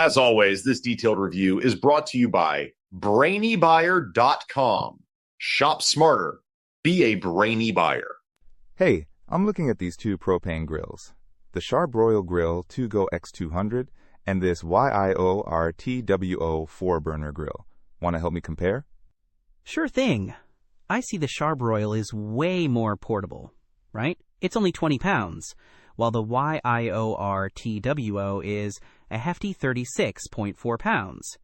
As always, this detailed review is brought to you by BrainyBuyer.com. Shop smarter. Be a brainy buyer. Hey, I'm looking at these two propane grills, the Charbroil Grill2Go X200 and this YIORTWO 4-burner grill. Want to help me compare? Sure thing. I see the Charbroil is way more portable, right? It's only 20 pounds, while the YIORTWO is a hefty 36.4 pounds.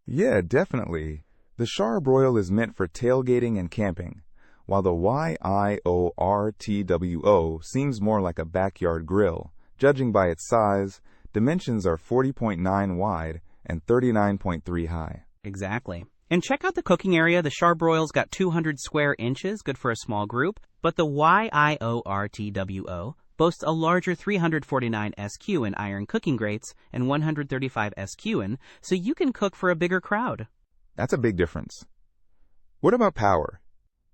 Yeah, definitely. The Charbroil is meant for tailgating and camping, while the YIORTWO seems more like a backyard grill. Judging by its size, dimensions are 40.9 wide and 39.3 high. Exactly. And check out the cooking area. The Charbroil's got 200 square inches, good for a small group, but the YIORTWO boasts a larger 349 SQ in iron cooking grates and 135 SQ in, so you can cook for a bigger crowd. That's a big difference. What about power?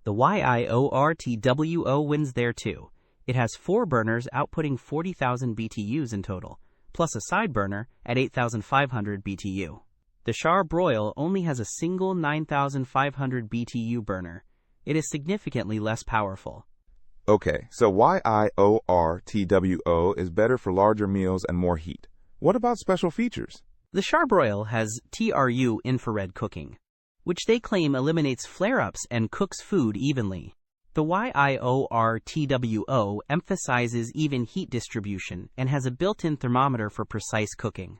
The YIORTWO wins there too. It has 4 burners outputting 40,000 BTUs in total, plus a side burner at 8,500 BTU. The Charbroil only has a single 9,500 BTU burner. It is significantly less powerful. Okay, so YIORTWO is better for larger meals and more heat. What about special features? The Charbroil has TRU-Infrared cooking, which they claim eliminates flare-ups and cooks food evenly. The YIORTWO emphasizes even heat distribution and has a built-in thermometer for precise cooking.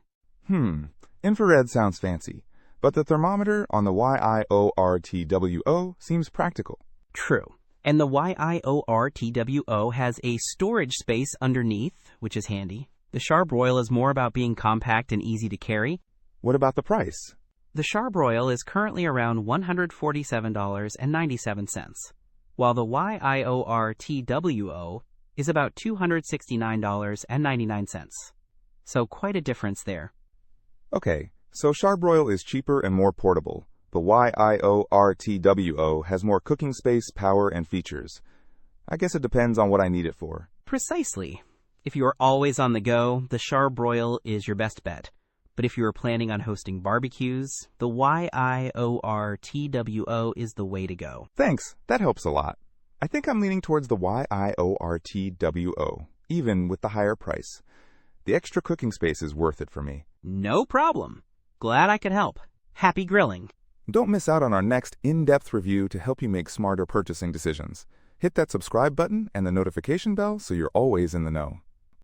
Infrared sounds fancy, but the thermometer on the YIORTWO seems practical. True. And the YIORTWO has a storage space underneath, which is handy. The Charbroil is more about being compact and easy to carry. What about the price? The Charbroil is currently around $147.97, while the YIORTWO is about $269.99. So quite a difference there. Okay, so Charbroil is cheaper and more portable. The YIORTWO has more cooking space, power, and features. I guess it depends on what I need it for. Precisely. If you are always on the go, the Charbroil is your best bet. But if you are planning on hosting barbecues, the YIORTWO is the way to go. Thanks, that helps a lot. I think I'm leaning towards the YIORTWO, even with the higher price. The extra cooking space is worth it for me. No problem. Glad I could help. Happy grilling. Don't miss out on our next in-depth review to help you make smarter purchasing decisions. Hit that subscribe button and the notification bell so you're always in the know.